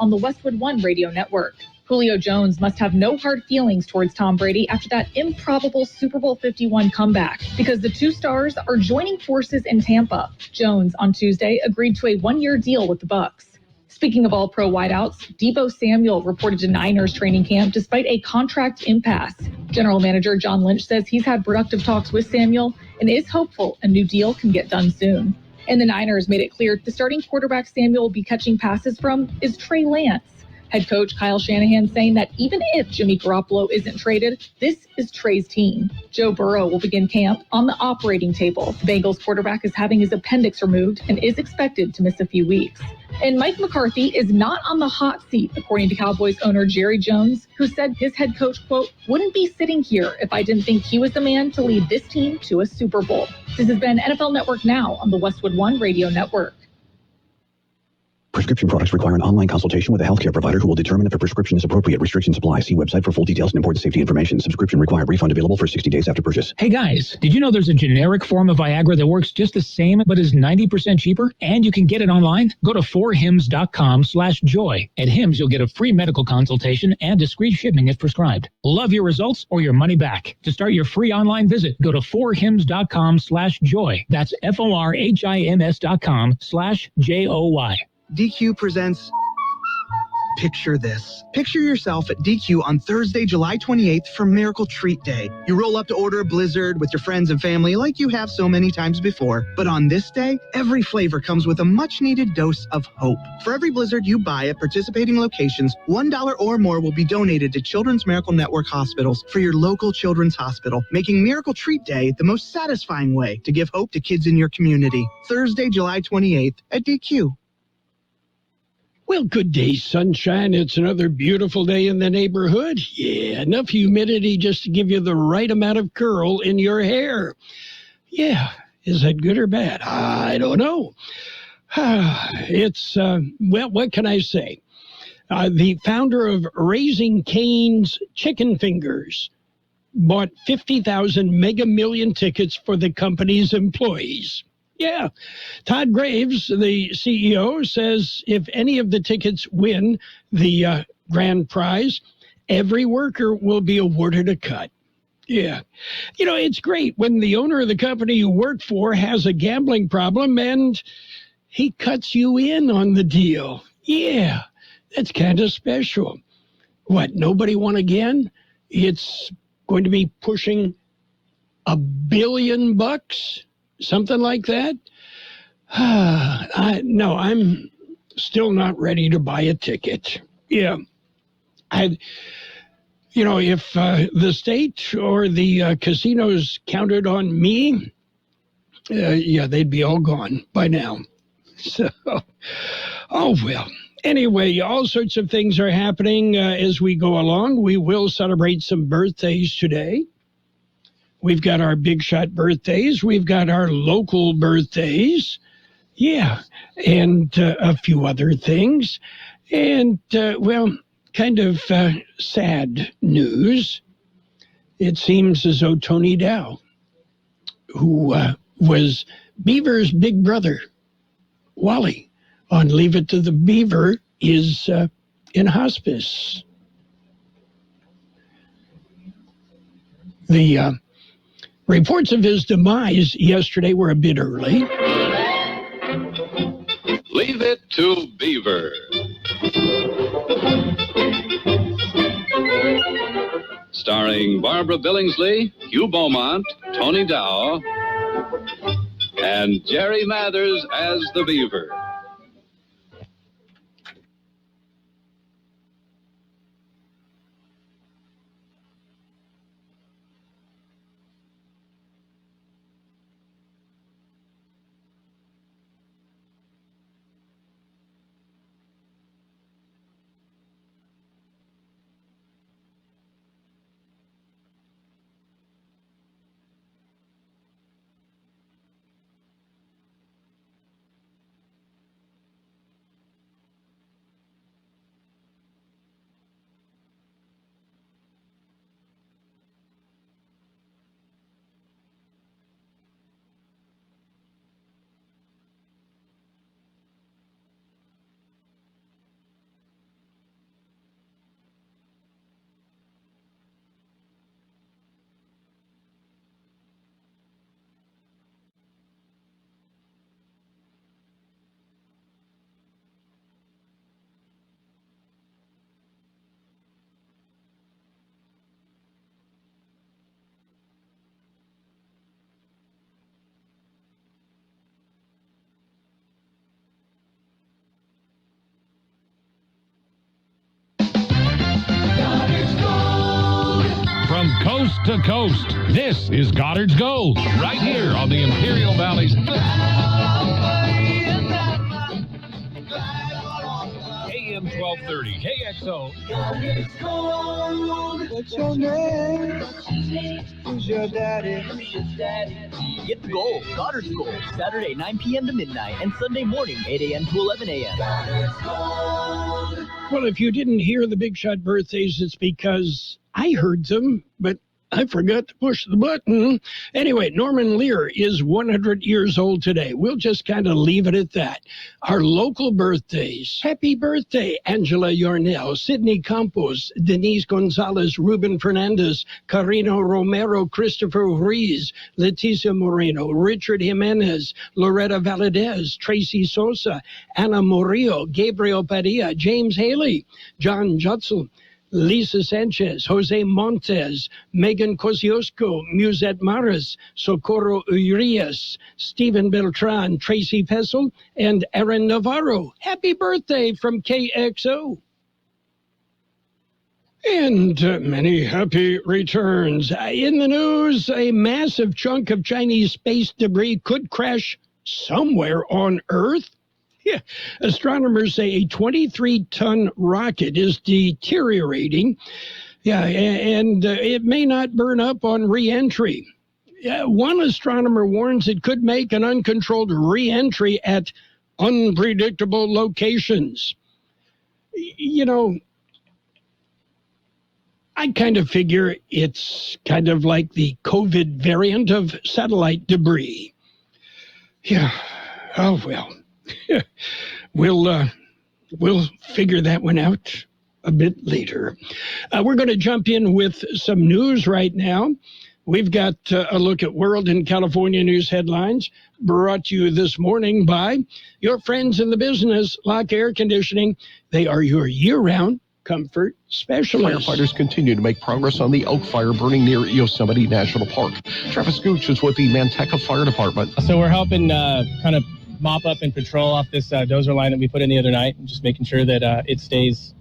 on the Westwood One Radio Network. Julio Jones must have no hard feelings towards Tom Brady after that improbable Super Bowl 51 comeback, because the two stars are joining forces in Tampa. Jones on Tuesday agreed to a one-year deal with the Bucs. Speaking of all-pro wideouts, Deebo Samuel reported to Niners training camp despite a contract impasse. General Manager John Lynch says he's had productive talks with Samuel and is hopeful a new deal can get done soon. And the Niners made it clear the starting quarterback Samuel will be catching passes from is Trey Lance. Head coach Kyle Shanahan saying that even if Jimmy Garoppolo isn't traded, this is Trey's team. Joe Burrow will begin camp on the operating table. The Bengals quarterback is having his appendix removed and is expected to miss a few weeks. And Mike McCarthy is not on the hot seat, according to Cowboys owner Jerry Jones, who said his head coach, quote, wouldn't be sitting here if I didn't think he was the man to lead this team to a Super Bowl. This has been NFL Network Now on the Westwood One Radio Network. Prescription products require an online consultation with a healthcare provider who will determine if a prescription is appropriate. Restrictions apply. See website for full details and important safety information. Subscription required. Refund available for 60 days after purchase. Hey guys, did you know there's a generic form of Viagra that works just the same but is 90% cheaper? And you can get it online? Go to 4hims.com/joy. At Hims, you'll get a free medical consultation and discreet shipping if prescribed. Love your results or your money back. To start your free online visit, go to 4hims.com/joy. That's FORHIMS.com/JOY. DQ presents Picture This. Picture yourself at DQ on Thursday, July 28th for Miracle Treat Day. You roll up to order a Blizzard with your friends and family like you have so many times before. But on this day, every flavor comes with a much-needed dose of hope. For every Blizzard you buy at participating locations, $1 or more will be donated to Children's Miracle Network hospitals for your local children's hospital, making Miracle Treat Day the most satisfying way to give hope to kids in your community. Thursday, July 28th at DQ. Well, good day, sunshine. It's another beautiful day in the neighborhood. Yeah, enough humidity just to give you the right amount of curl in your hair. Yeah, is that good or bad? I don't know. Well, what can I say? The founder of Raising Cane's Chicken Fingers bought 50,000 Mega Million tickets for the company's employees. Yeah. Todd Graves, the CEO, says if any of the tickets win the grand prize, every worker will be awarded a cut. Yeah. You know, it's great when the owner of the company you work for has a gambling problem and he cuts you in on the deal. Yeah, that's kind of special. What, nobody won again? It's going to be pushing $1 billion? Something like that? No, I'm still not ready to buy a ticket. Yeah. If the state or the casinos counted on me, they'd be all gone by now. So, oh well. Anyway, all sorts of things are happening as we go along. We will celebrate some birthdays today. We've got our big shot birthdays. We've got our local birthdays. Yeah, and a few other things. And, kind of sad news. It seems as though Tony Dow, who was Beaver's big brother, Wally, on Leave It to the Beaver, is in hospice. The reports of his demise yesterday were a bit early. Leave It to Beaver. Starring Barbara Billingsley, Hugh Beaumont, Tony Dow, and Jerry Mathers as the Beaver. coast to coast. This is Goddard's Gold, right here on the Imperial Valley's AM 1230 KXO. Goddard's Gold. What's your name? Who's your daddy? Get the gold, Goddard's Gold, Saturday 9 p.m. to midnight and Sunday morning 8 a.m. to 11 a.m. Well, if you didn't hear the Big Shot birthdays, it's because I heard them, but I forgot to push the button. Anyway, Norman Lear is 100 years old today. We'll just kind of leave it at that. Our local birthdays. Happy birthday, Angela Yarnell, Sidney Campos, Denise Gonzalez, Ruben Fernandez, Carino Romero, Christopher Ruiz, Leticia Moreno, Richard Jimenez, Loretta Valadez, Tracy Sosa, Ana Murillo, Gabriel Padilla, James Haley, John Jutzel, Lisa Sanchez, Jose Montes, Megan Kosciuszko, Musette Maris, Socorro Urias, Stephen Beltran, Tracy Pessel, and Aaron Navarro. Happy birthday from KXO. And many happy returns. In the news, a massive chunk of Chinese space debris could crash somewhere on Earth. Yeah, astronomers say a 23-ton rocket is deteriorating. Yeah, and it may not burn up on re-entry. One astronomer warns it could make an uncontrolled re-entry at unpredictable locations. You know, I kind of figure it's kind of like the COVID variant of satellite debris. Yeah, oh well. We'll figure that one out a bit later. We're going to jump in with some news right now. We've got a look at World and California news headlines brought to you this morning by your friends in the business, Lock Air Conditioning. They are your year-round comfort specialists. Firefighters continue to make progress on the oak fire burning near Yosemite National Park. Travis Gooch is with the Manteca Fire Department. So we're helping kind of mop up and patrol off this dozer line that we put in the other night, and just making sure that it stays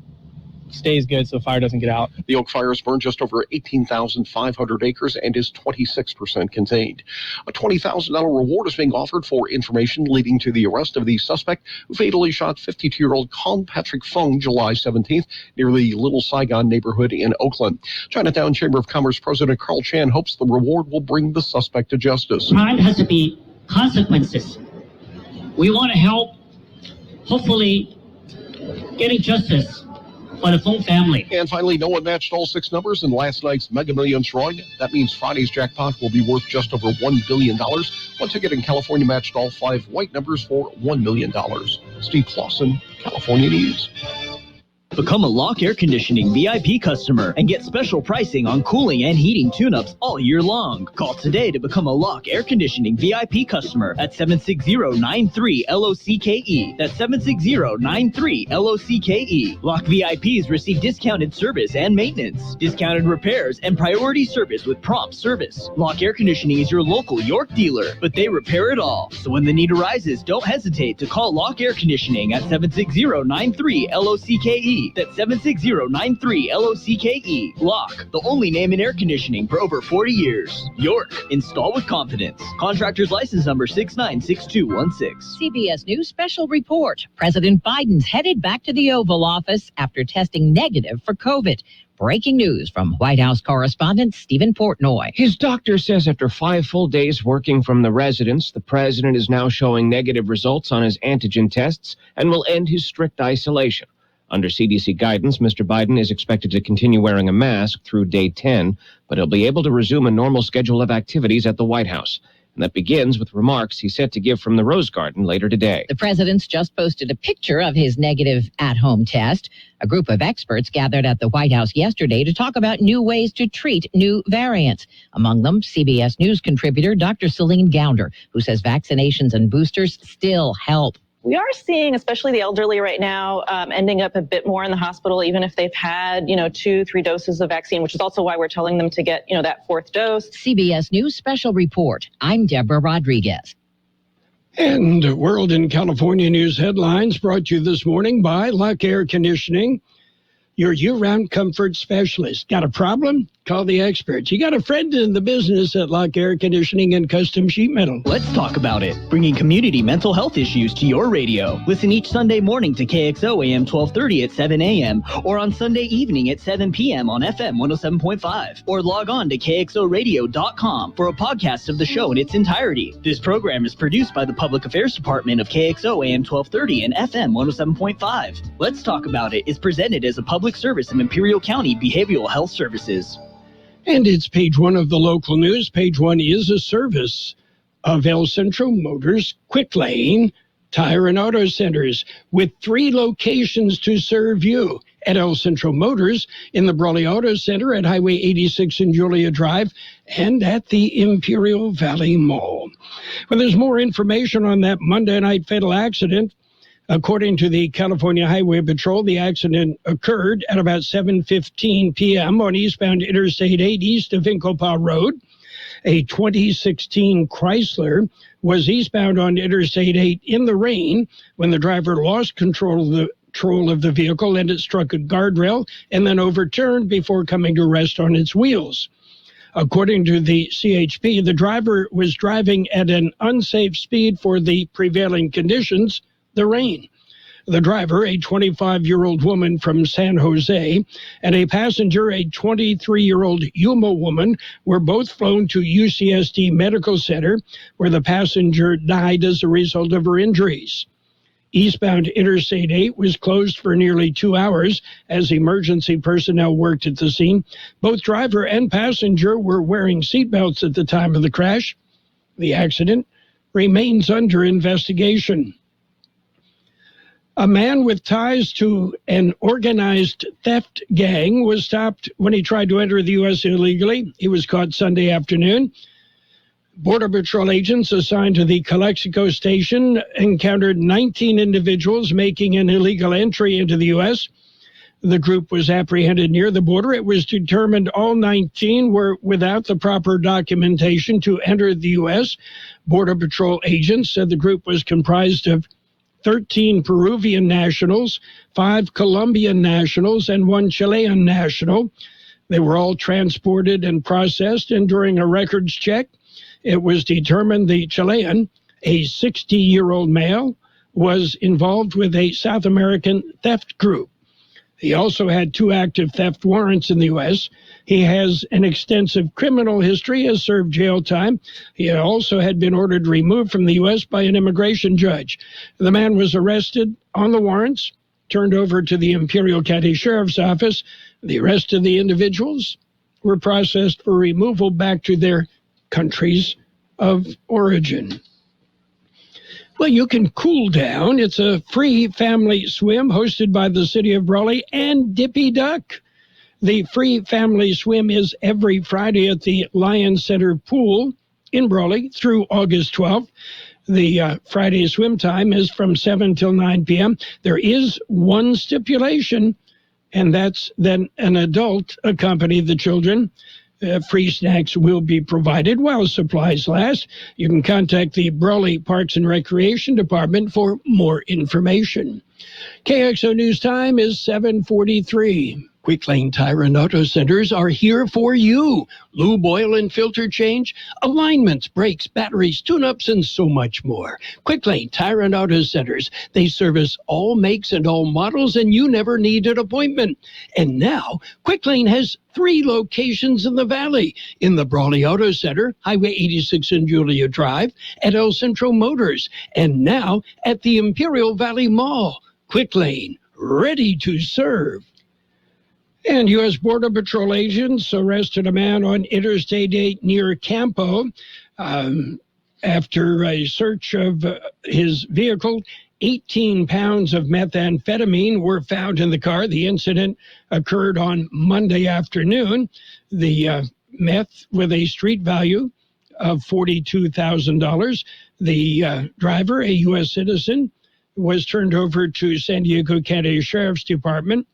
good so the fire doesn't get out. The oak fire has burned just over 18,500 acres and is 26% contained. A $20,000 reward is being offered for information leading to the arrest of the suspect who fatally shot 52-year-old Con Patrick Fung July 17th near the Little Saigon neighborhood in Oakland. Chinatown Chamber of Commerce President Carl Chan hopes the reward will bring the suspect to justice. Crime has to be consequences. We want to help, hopefully, getting justice for the Fung family. And finally, no one matched all six numbers in last night's Mega Millions drawing. That means Friday's jackpot will be worth just over $1 billion. One ticket in California matched all five white numbers for $1 million. Steve Clausen, California News. Become a Lock Air Conditioning VIP customer and get special pricing on cooling and heating tune-ups all year long. Call today to become a Lock Air Conditioning VIP customer at 760-93-LOCKE. That's 760-93-LOCKE. Lock VIPs receive discounted service and maintenance, discounted repairs, and priority service with prompt service. Lock Air Conditioning is your local York dealer, but they repair it all. So when the need arises, don't hesitate to call Lock Air Conditioning at 760-93-LOCKE. That's 760-93-LOCKE. Lock, the only name in air conditioning for over 40 years. York, install with confidence. Contractor's license number 696216. CBS News special report. President Biden's headed back to the Oval Office after testing negative for COVID. Breaking news from White House correspondent Stephen Portnoy. His doctor says after 5 full days working from the residence, the president is now showing negative results on his antigen tests and will end his strict isolation. Under CDC guidance, Mr. Biden is expected to continue wearing a mask through day 10, but he'll be able to resume a normal schedule of activities at the White House. And that begins with remarks he's set to give from the Rose Garden later today. The president's just posted a picture of his negative at-home test. A group of experts gathered at the White House yesterday to talk about new ways to treat new variants. Among them, CBS News contributor Dr. Celine Gounder, who says vaccinations and boosters still help. We are seeing, especially the elderly right now, ending up a bit more in the hospital, even if they've had, 2-3 doses of vaccine, which is also why we're telling them to get, that 4th dose. CBS News special report. I'm Deborah Rodriguez. And World and California news headlines brought to you this morning by Lock Air Conditioning, your year-round comfort specialist. Got a problem? Call the experts. You got a friend in the business at Lock Air Conditioning and Custom Sheet Metal. Let's talk about it. Bringing community mental health issues to your radio. Listen each Sunday morning to KXO AM 1230 at 7 a.m. or on Sunday evening at 7 p.m. on FM 107.5. Or log on to KXORadio.com for a podcast of the show in its entirety. This program is produced by the Public Affairs Department of KXO AM 1230 and FM 107.5. Let's Talk About It is presented as a public service of Imperial County Behavioral Health Services. And it's page one of the local news. Page one is a service of El Centro Motors Quick Lane Tire and Auto Centers with 3 locations to serve you. At El Centro Motors in the Brawley Auto Center at Highway 86 and Julia Drive and at the Imperial Valley Mall. Well, there's more information on that Monday night fatal accident. According to the California Highway Patrol, the accident occurred at about 7:15 p.m. on eastbound Interstate 8 east of Incopa Road. A 2016 Chrysler was eastbound on Interstate 8 in the rain when the driver lost control of the vehicle and it struck a guardrail and then overturned before coming to rest on its wheels. According to the CHP, the driver was driving at an unsafe speed for the prevailing conditions, the rain. The driver, a 25-year-old woman from San Jose, and a passenger, a 23-year-old Yuma woman, were both flown to UCSD Medical Center, where the passenger died as a result of her injuries. Eastbound Interstate 8 was closed for nearly 2 hours as emergency personnel worked at the scene. Both driver and passenger were wearing seatbelts at the time of the crash. The accident remains under investigation. A man with ties to an organized theft gang was stopped when he tried to enter the U.S. illegally. He was caught Sunday afternoon. Border Patrol agents assigned to the Calexico station encountered 19 individuals making an illegal entry into the U.S. The group was apprehended near the border. It was determined all 19 were without the proper documentation to enter the U.S. Border Patrol agents said the group was comprised of 13 Peruvian nationals, 5 Colombian nationals, and 1 Chilean national. They were all transported and processed, and during a records check, it was determined the Chilean, a 60-year-old male, was involved with a South American theft group. He also had 2 active theft warrants in the U.S. He has an extensive criminal history, has served jail time. He also had been ordered removed from the U.S. by an immigration judge. The man was arrested on the warrants, turned over to the Imperial County Sheriff's Office. The rest of the individuals were processed for removal back to their countries of origin. Well, you can cool down. It's a free family swim hosted by the City of Brawley and Dippy Duck. The free family swim is every Friday at the Lions Center Pool in Brawley through August 12th. The Friday swim time is from 7 till 9 p.m. There is one stipulation, and that's that an adult accompany the children. Free snacks will be provided while supplies last. You can contact the Brawley Parks and Recreation Department for more information. KXO News Time is 7:43. Quick Lane Tire and Auto Centers are here for you. Lube, oil, and filter change, alignments, brakes, batteries, tune-ups, and so much more. Quick Lane Tire and Auto Centers. They service all makes and all models, and you never need an appointment. And now, Quick Lane has 3 locations in the Valley. In the Brawley Auto Center, Highway 86 and Julia Drive, at El Centro Motors, and now at the Imperial Valley Mall. Quick Lane, ready to serve. And U.S. Border Patrol agents arrested a man on Interstate 8 near Campo after a search of his vehicle. 18 pounds of methamphetamine were found in the car. The incident occurred on Monday afternoon. The meth with a street value of $42,000. The driver, a U.S. citizen, was turned over to San Diego County Sheriff's Department,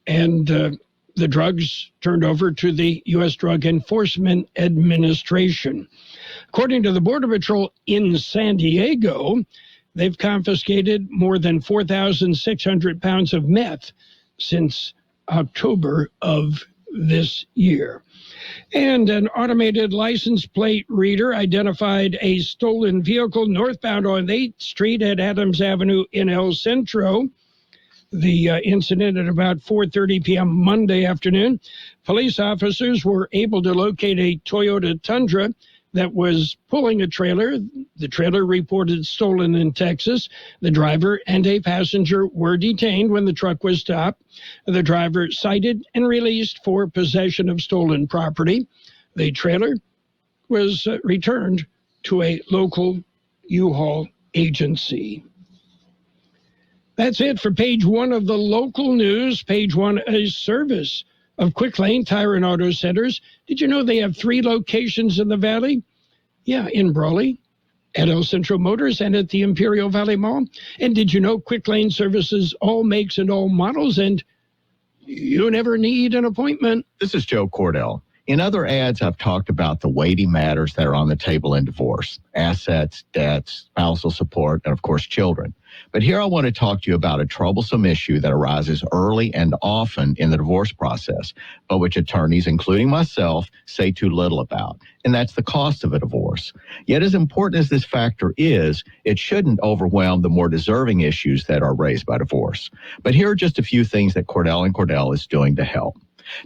and the drugs turned over to the U.S. Drug Enforcement Administration. According to the Border Patrol in San Diego, they've confiscated more than 4,600 pounds of meth since October of this year. And an automated license plate reader identified a stolen vehicle northbound on 8th Street at Adams Avenue in El Centro. The incident at about 4:30 p.m. Monday afternoon. Police officers were able to locate a Toyota Tundra that was pulling a trailer. The trailer reported stolen in Texas. The driver and a passenger were detained when the truck was stopped. The driver cited and released for possession of stolen property. The trailer was returned to a local U-Haul agency. That's it for page one of the local news. Page one, a service of Quick Lane Tire and Auto Centers. Did you know they have 3 locations in the Valley? Yeah, in Brawley, at El Centro Motors, and at the Imperial Valley Mall. And did you know Quick Lane services all makes and all models, and you never need an appointment? This is Joe Cordell. In other ads, I've talked about the weighty matters that are on the table in divorce: assets, debts, spousal support, and of course, children. But here I want to talk to you about a troublesome issue that arises early and often in the divorce process, but which attorneys, including myself, say too little about, and that's the cost of a divorce. Yet as important as this factor is, it shouldn't overwhelm the more deserving issues that are raised by divorce. But here are just a few things that Cordell & Cordell is doing to help.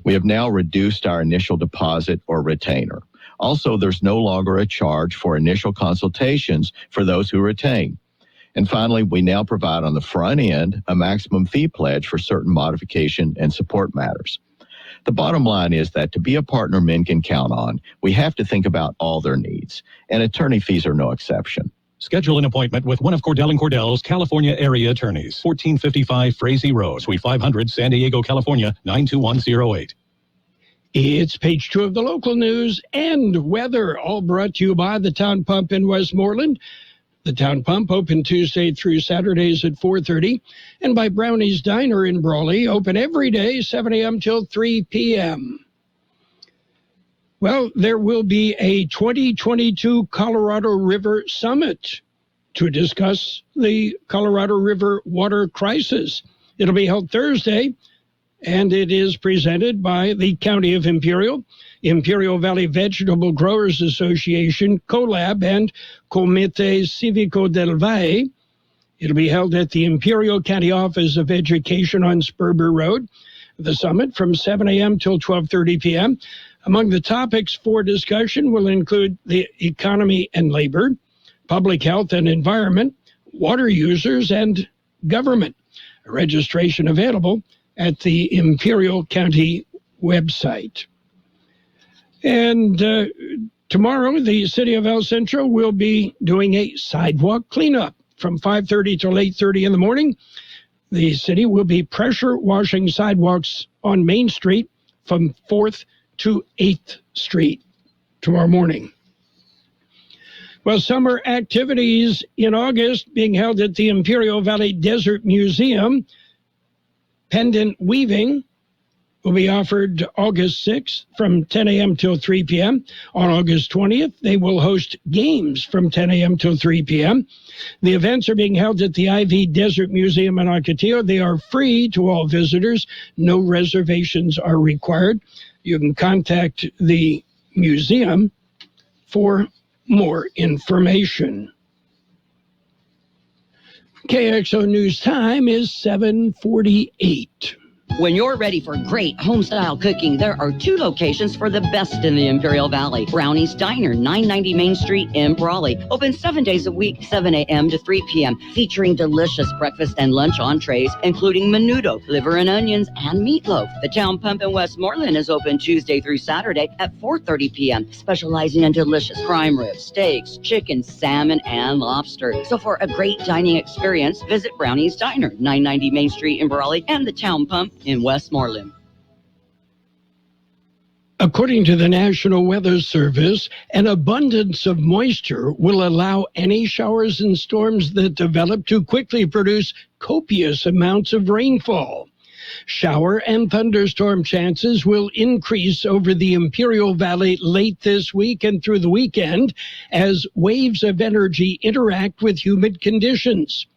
We have now reduced our initial deposit or retainer. Also, there's no longer a charge for initial consultations for those who retain. And finally, we now provide on the front end a maximum fee pledge for certain modification and support matters. The bottom line is that to be a partner men can count on, we have to think about all their needs, and attorney fees are no exception. Schedule an appointment with one of Cordell & Cordell's California area attorneys. 1455 Frazee Road, Suite 500, San Diego, California, 92108. It's page 2 of the local news and weather, all brought to you by the Town Pump in Westmoreland. The Town Pump open Tuesday through Saturdays at 4:30, and by Brownie's Diner in Brawley, open every day, 7 a.m. till 3 p.m. Well, there will be a 2022 Colorado River Summit to discuss the Colorado River water crisis. It'll be held Thursday, and it is presented by the County of Imperial, Imperial Valley Vegetable Growers Association, COLAB, and Comité Civico del Valle. It'll be held at the Imperial County Office of Education on Sperber Road. The summit from 7 a.m. till 12:30 p.m. Among the topics for discussion will include the economy and labor, public health and environment, water users, and government. Registration available at the Imperial County website. And tomorrow, the city of El Centro will be doing a sidewalk cleanup from 5:30 till 8:30 in the morning. The city will be pressure washing sidewalks on Main Street from 4th to 8th Street tomorrow morning. Well, summer activities in August being held at the Imperial Valley Desert Museum. Pendant weaving will be offered August 6th from 10 a.m. till 3 p.m. On August 20th, they will host games from 10 a.m. till 3 p.m. The events are being held at the Ivy Desert Museum in Ocotillo. They are free to all visitors. No reservations are required. You can contact the museum for more information. KXO News Time is 7:48. When you're ready for great home-style cooking, there are 2 locations for the best in the Imperial Valley. Brownie's Diner, 990 Main Street in Brawley. Open 7 days a week, 7 a.m. to 3 p.m., featuring delicious breakfast and lunch entrees, including menudo, liver and onions, and meatloaf. The Town Pump in Westmoreland is open Tuesday through Saturday at 4:30 p.m., specializing in delicious prime ribs, steaks, chicken, salmon, and lobster. So for a great dining experience, visit Brownie's Diner, 990 Main Street in Brawley, and the Town Pump in Westmoreland. According to the National Weather Service, an abundance of moisture will allow any showers and storms that develop to quickly produce copious amounts of rainfall. Shower and thunderstorm chances will increase over the Imperial Valley late this week and through the weekend as waves of energy interact with humid conditions.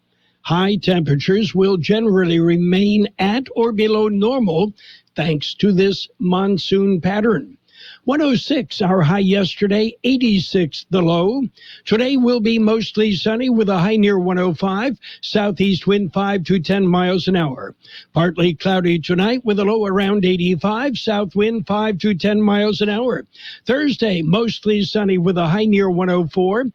High temperatures will generally remain at or below normal thanks to this monsoon pattern. 106 our high yesterday, 86 the low. Today will be mostly sunny with a high near 105, southeast wind 5 to 10 miles an hour. Partly cloudy tonight with a low around 85, south wind 5 to 10 miles an hour. Thursday, mostly sunny with a high near 104.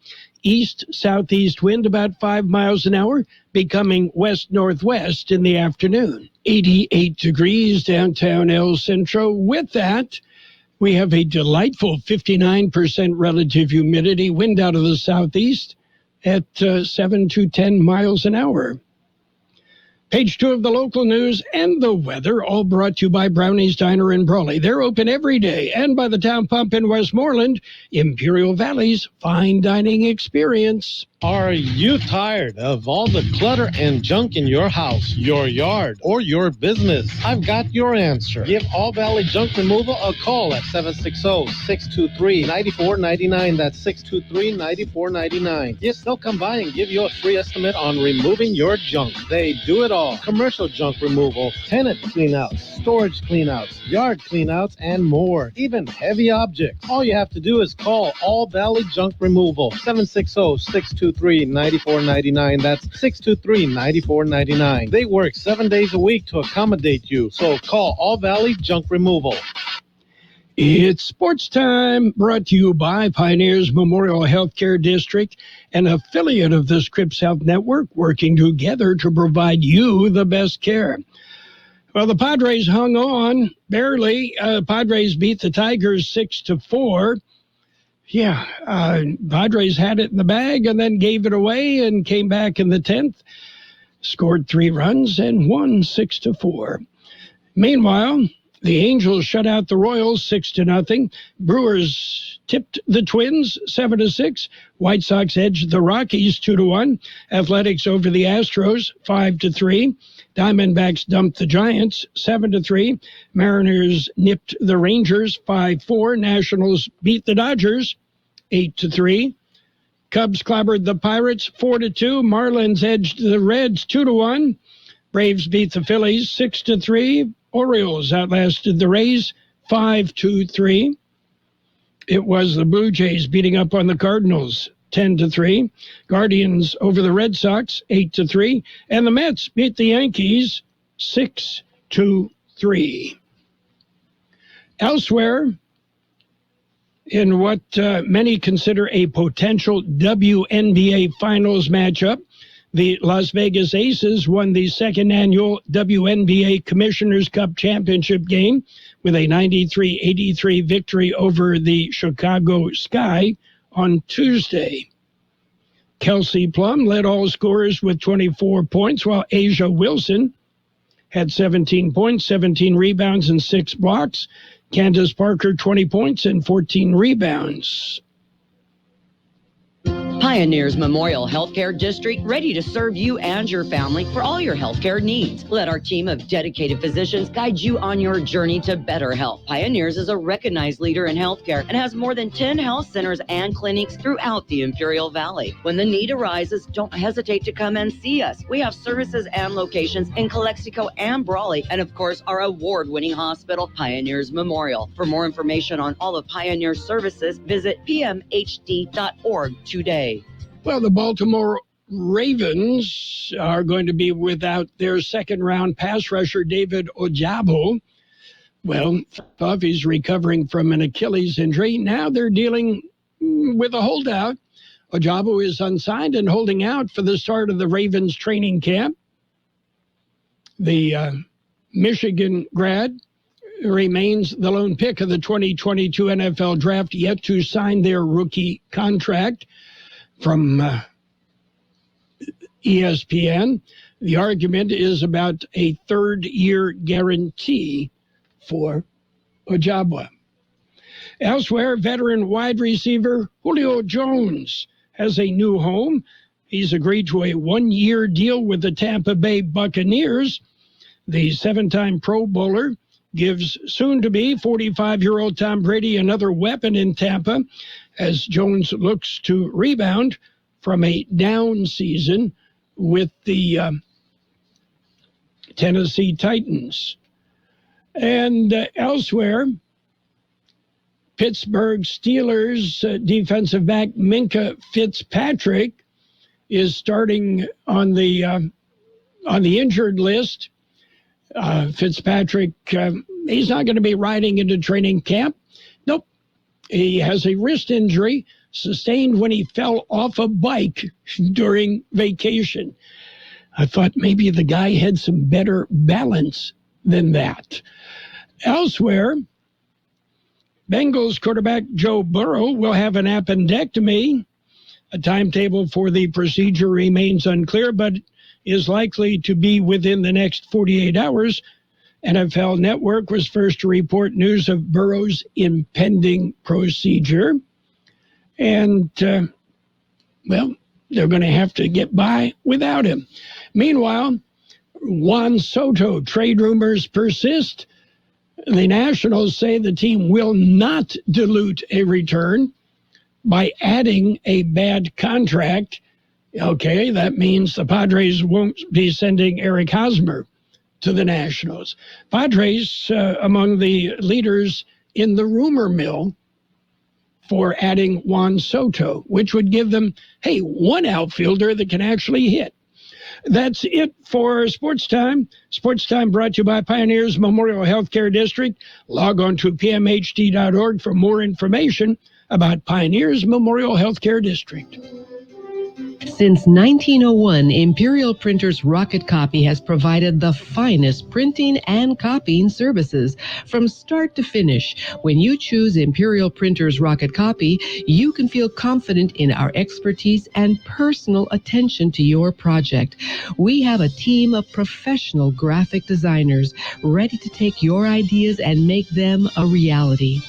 East-southeast wind about 5 miles an hour, becoming west-northwest in the afternoon. 88 degrees downtown El Centro. With that, we have a delightful 59% relative humidity, wind out of the southeast at 7 to 10 miles an hour. Page 2 of the local news and the weather, all brought to you by Brownie's Diner in Brawley. They're open every day, and by the Town Pump in Westmoreland, Imperial Valley's fine dining experience. Are you tired of all the clutter and junk in your house, your yard, or your business? I've got your answer. Give All Valley Junk Removal a call at 760-623-9499. That's 623-9499. Yes, they'll come by and give you a free estimate on removing your junk. They do it all. Commercial junk removal, tenant cleanouts, storage cleanouts, yard cleanouts, and more. Even heavy objects. All you have to do is call All Valley Junk Removal. 760-623-9499. That's 623-9499. They work 7 days a week to accommodate you. So call All Valley Junk Removal. It's sports time, brought to you by Pioneers Memorial Healthcare District, an affiliate of the Scripps Health Network, working together to provide you the best care. Well, the Padres hung on barely. Padres beat the Tigers 6-4. Yeah, Padres had it in the bag and then gave it away and came back in the 10th, scored 3 runs and won 6-4. Meanwhile, the Angels shut out the Royals 6-0. Brewers tipped the Twins 7-6. White Sox edged the Rockies 2-1. Athletics over the Astros 5-3. Diamondbacks dumped the Giants 7-3. Mariners nipped the Rangers 5-4. Nationals beat the Dodgers 8-3. Cubs clobbered the Pirates 4-2. Marlins edged the Reds 2-1. Braves beat the Phillies 6-3. Orioles outlasted the Rays 5-3. It was the Blue Jays beating up on the Cardinals 10-3. Guardians over the Red Sox 8-3. And the Mets beat the Yankees 6-3. Elsewhere, in what many consider a potential WNBA Finals matchup, the Las Vegas Aces won the second annual WNBA Commissioner's Cup Championship game with a 93-83 victory over the Chicago Sky on Tuesday. Kelsey Plum led all scorers with 24 points, while Asia Wilson had 17 points, 17 rebounds, and 6 blocks. Candace Parker, 20 points and 14 rebounds. Pioneers Memorial Healthcare District, ready to serve you and your family for all your healthcare needs. Let our team of dedicated physicians guide you on your journey to better health. Pioneers is a recognized leader in healthcare and has more than 10 health centers and clinics throughout the Imperial Valley. When the need arises, don't hesitate to come and see us. We have services and locations in Calexico and Brawley, and of course, our award-winning hospital, Pioneers Memorial. For more information on all of Pioneer's services, visit pmhd.org today. Well, the Baltimore Ravens are going to be without their second-round pass rusher, David Ojabo. Well, he's recovering from an Achilles injury. Now they're dealing with a holdout. Ojabo is unsigned and holding out for the start of the Ravens training camp. The Michigan grad remains the lone pick of the 2022 NFL draft, yet to sign their rookie contract. From ESPN, the argument is about a third-year guarantee for Ojabo. Elsewhere, veteran wide receiver Julio Jones has a new home. He's agreed to a one-year deal with the Tampa Bay Buccaneers. The 7-time Pro Bowler gives soon-to-be 45-year-old Tom Brady another weapon in Tampa as Jones looks to rebound from a down season with the Tennessee Titans. And elsewhere, Pittsburgh Steelers defensive back Minkah Fitzpatrick is starting on the injured list. Fitzpatrick, he's not going to be riding into training camp. Nope. He has a wrist injury sustained when he fell off a bike during vacation. I thought maybe the guy had some better balance than that. Elsewhere, Bengals quarterback Joe Burrow will have an appendectomy. A timetable for the procedure remains unclear, but is likely to be within the next 48 hours. NFL Network was first to report news of Burrow's impending procedure. And, well, they're going to have to get by without him. Meanwhile, Juan Soto trade rumors persist. The Nationals say the team will not dilute a return by adding a bad contract. Okay, that means the Padres won't be sending Eric Hosmer to the Nationals. Padres among the leaders in the rumor mill for adding Juan Soto, which would give them, hey, one outfielder that can actually hit. That's it for Sports Time. Sports Time brought to you by Pioneers Memorial Healthcare District. Log on to pmht.org for more information about Pioneers Memorial Healthcare District. Since 1901, Imperial Printers Rocket Copy has provided the finest printing and copying services from start to finish. When you choose Imperial Printers Rocket Copy, you can feel confident in our expertise and personal attention to your project. We have a team of professional graphic designers ready to take your ideas and make them a reality.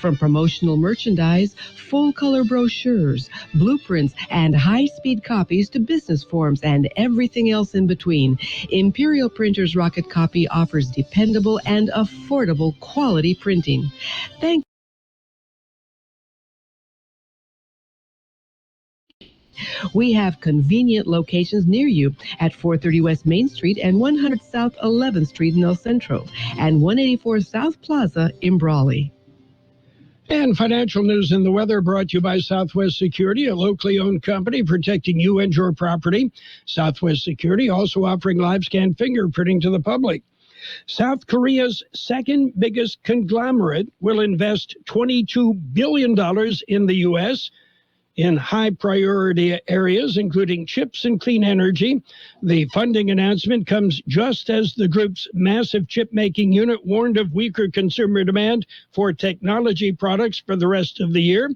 From promotional merchandise, full-color brochures, blueprints, and high-speed copies to business forms and everything else in between, Imperial Printers Rocket Copy offers dependable and affordable quality printing. Thank We have convenient locations near you at 430 West Main Street and 100 South 11th Street in El Centro and 184 South Plaza in Brawley. And financial news and the weather brought to you by Southwest Security, a locally owned company protecting you and your property. Southwest Security also offering live scan fingerprinting to the public. South Korea's second biggest conglomerate will invest $22 billion in the U.S. in high priority areas, including chips and clean energy. The funding announcement comes just as the group's massive chip-making unit warned of weaker consumer demand for technology products for the rest of the year.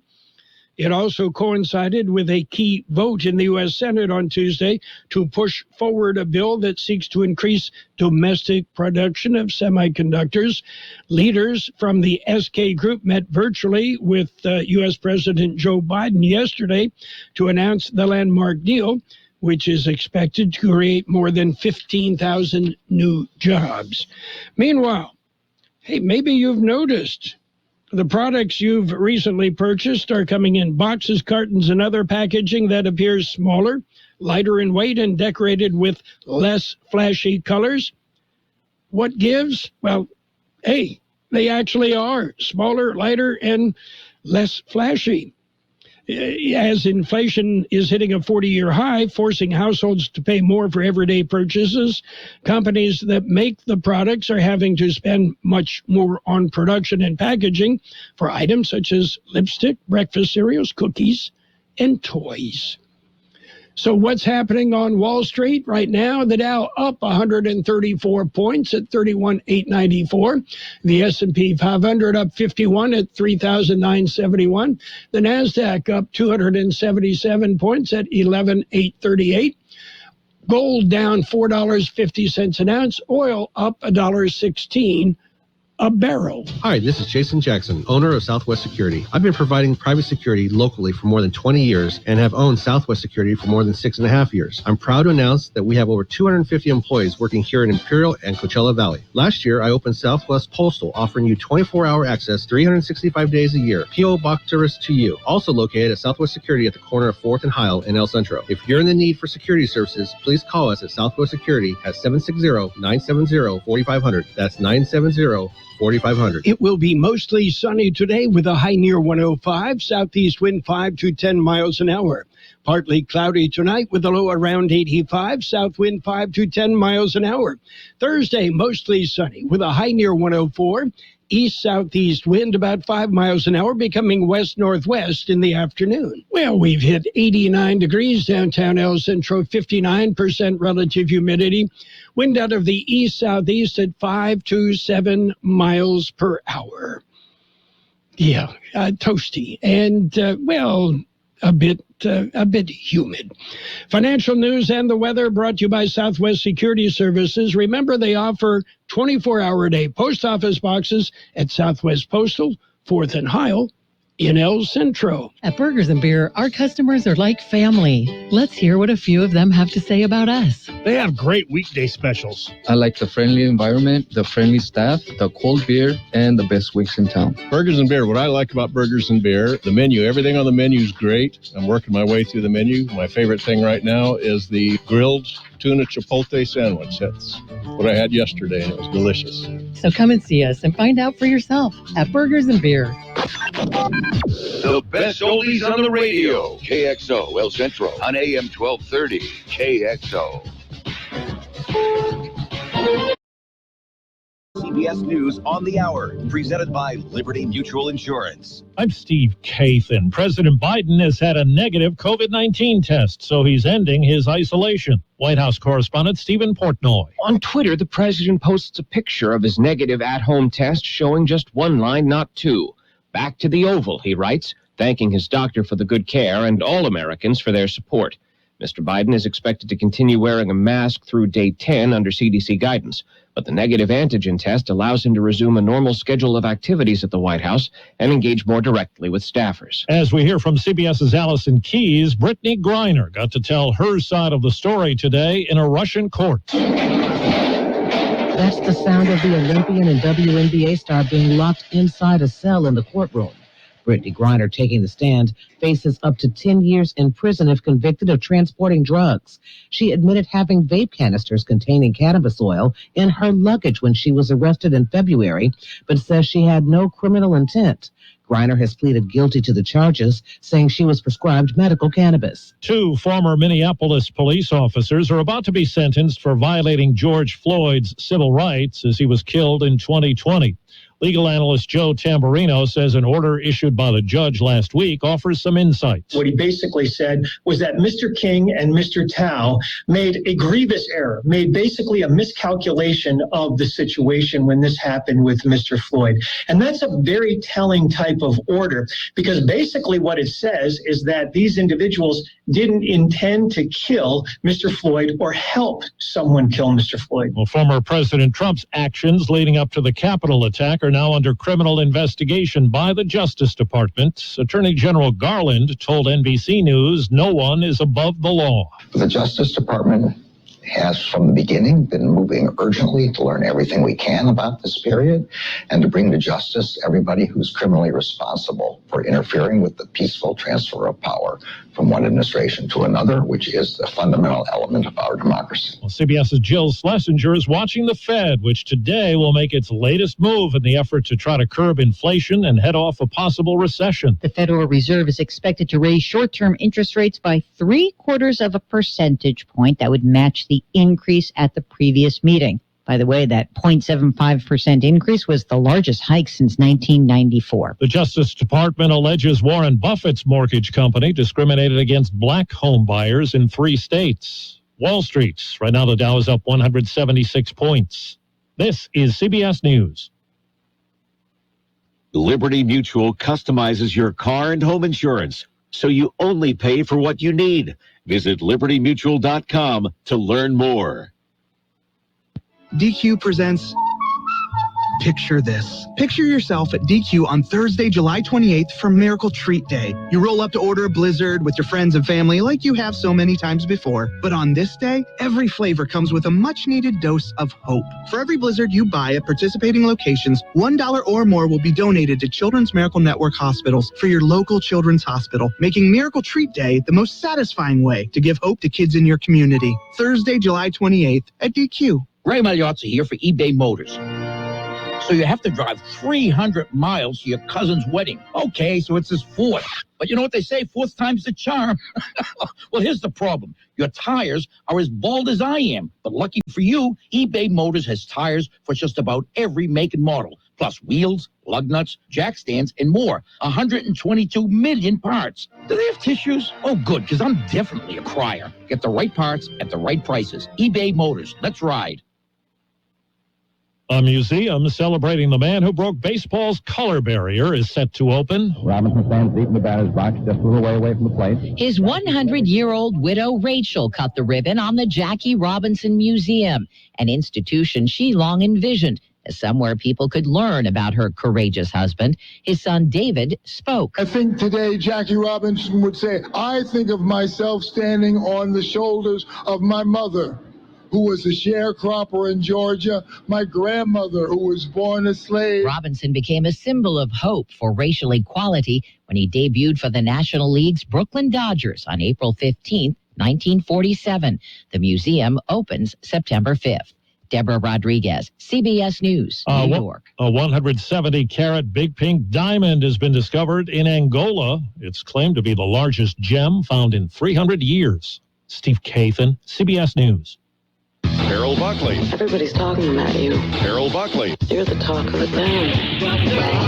It also coincided with a key vote in the U.S. Senate on Tuesday to push forward a bill that seeks to increase domestic production of semiconductors. Leaders from the SK Group met virtually with U.S. President Joe Biden yesterday to announce the landmark deal, which is expected to create more than 15,000 new jobs. Meanwhile, hey, maybe you've noticed the products you've recently purchased are coming in boxes, cartons, and other packaging that appears smaller, lighter in weight, and decorated with less flashy colors. What gives? Well, hey, they actually are smaller, lighter, and less flashy. As inflation is hitting a 40-year high, forcing households to pay more for everyday purchases, companies that make the products are having to spend much more on production and packaging for items such as lipstick, breakfast cereals, cookies, and toys. So what's happening on Wall Street right now? The Dow up 134 points at 31,894. The S&P 500 up 51 at 3,971. The NASDAQ up 277 points at 11,838. Gold down $4.50 an ounce. Oil up $1.16 a barrel. Hi, this is Jason Jackson, owner of Southwest Security. I've been providing private security locally for more than 20 years and have owned Southwest Security for more than 6.5 years. I'm proud to announce that we have over 250 employees working here in Imperial and Coachella Valley. Last year, I opened Southwest Postal, offering you 24-hour access 365 days a year. P.O. Box service to you. Also located at Southwest Security at the corner of 4th and Heil in El Centro. If you're in the need for security services, please call us at Southwest Security at 760-970-4500. That's 970-4500. It will be mostly sunny today with a high near 105, southeast wind 5 to 10 miles an hour. Partly cloudy tonight with a low around 85, south wind 5 to 10 miles an hour. Thursday, mostly sunny with a high near 104, east-southeast wind about 5 miles an hour, becoming west-northwest in the afternoon. Well, we've hit 89 degrees downtown El Centro, 59% relative humidity. Wind out of the east-southeast at 5 to 7 miles per hour. Yeah, toasty and, a bit humid. Financial news and the weather brought to you by Southwest Security Services. Remember, they offer 24-hour-a-day post office boxes at Southwest Postal, 4th and Heil, in El Centro. At Burgers and Beer, our customers are like family. Let's hear what a few of them have to say about us. They have great weekday specials. I like the friendly environment, the friendly staff, the cold beer, and the best wings in town. Burgers and Beer. What I like about Burgers and Beer, the menu. Everything on the menu is great. I'm working my way through the menu. My favorite thing right now is the grilled tuna chipotle sandwich. That's what I had yesterday, and it was delicious. So come and see us and find out for yourself at Burgers and Beer. The best oldies on the radio. KXO El Centro on AM 1230. KXO. CBS News on the Hour, presented by Liberty Mutual Insurance. I'm Steve Kathan. President Biden has had a negative COVID-19 test, so he's ending his isolation. White House correspondent Stephen Portnoy. On Twitter, the president posts a picture of his negative at-home test showing just one line, not two. Back to the Oval, he writes, thanking his doctor for the good care and all Americans for their support. Mr. Biden is expected to continue wearing a mask through day 10 under CDC guidance, but the negative antigen test allows him to resume a normal schedule of activities at the White House and engage more directly with staffers. As we hear from CBS's Allison Keyes, Brittany Griner got to tell her side of the story today in a Russian court. That's the sound of the Olympian and WNBA star being locked inside a cell in the courtroom. Brittany Griner, taking the stand, faces up to 10 years in prison if convicted of transporting drugs. She admitted having vape canisters containing cannabis oil in her luggage when she was arrested in February, but says she had no criminal intent. Griner has pleaded guilty to the charges, saying she was prescribed medical cannabis. 2 former Minneapolis police officers are about to be sentenced for violating George Floyd's civil rights as he was killed in 2020. Legal analyst Joe Tamburino says an order issued by the judge last week offers some insights. What he basically said was that Mr. King and Mr. Tao made a grievous error, made basically a miscalculation of the situation when this happened with Mr. Floyd. And that's a very telling type of order, because basically what it says is that these individuals didn't intend to kill Mr. Floyd or help someone kill Mr. Floyd. Well, former President Trump's actions leading up to the Capitol attack are now under criminal investigation by the Justice Department. Attorney General Garland told NBC News no one is above the law. The Justice Department has from the beginning been moving urgently to learn everything we can about this period and to bring to justice everybody who's criminally responsible for interfering with the peaceful transfer of power from one administration to another, which is the fundamental element of our democracy. Well, CBS's Jill Schlesinger is watching the Fed, which today will make its latest move in the effort to try to curb inflation and head off a possible recession. The Federal Reserve is expected to raise short-term interest rates by 0.75 percentage point. That would match the increase at the previous meeting. By the way, that 0.75% increase was the largest hike since 1994. The Justice Department alleges Warren Buffett's mortgage company discriminated against black home buyers in 3 states. Wall Street. Right now, the Dow is up 176 points. This is CBS News. Liberty Mutual customizes your car and home insurance, so you only pay for what you need. Visit libertymutual.com to learn more. DQ presents Picture this. Picture yourself at DQ on Thursday, July 28th for Miracle Treat Day. You roll up to order a Blizzard with your friends and family like you have so many times before. But on this day, every flavor comes with a much-needed dose of hope. For every Blizzard you buy at participating locations, $1 or more will be donated to Children's Miracle Network hospitals for your local children's hospital, making Miracle Treat Day the most satisfying way to give hope to kids in your community. Thursday, July 28th at DQ. Ray Magliozzi here for eBay Motors. So you have to drive 300 miles to your cousin's wedding. Okay, so it's his fourth. But you know what they say, fourth time's the charm. Well, here's the problem. Your tires are as bald as I am. But lucky for you, eBay Motors has tires for just about every make and model. Plus wheels, lug nuts, jack stands, and more. 122 million parts. Do they have tissues? Oh, good, because I'm definitely a crier. Get the right parts at the right prices. eBay Motors. Let's ride. A museum celebrating the man who broke baseball's color barrier is set to open. Robinson stands deep in the batter's box, just a little way away from the plate. His 100-year-old widow, Rachel, cut the ribbon on the Jackie Robinson Museum, an institution she long envisioned as somewhere people could learn about her courageous husband. His son, David, spoke. I think today Jackie Robinson would say, I think of myself standing on the shoulders of my mother, who was a sharecropper in Georgia, my grandmother, who was born a slave. Robinson became a symbol of hope for racial equality when he debuted for the National League's Brooklyn Dodgers on April 15, 1947. The museum opens September 5th. Deborah Rodriguez, CBS News, New York. A 170-carat big pink diamond has been discovered in Angola. It's claimed to be the largest gem found in 300 years. Steve Kathan, CBS News. Carroll Buckley. Everybody's talking about you. Carroll Buckley. You're the talk of the town.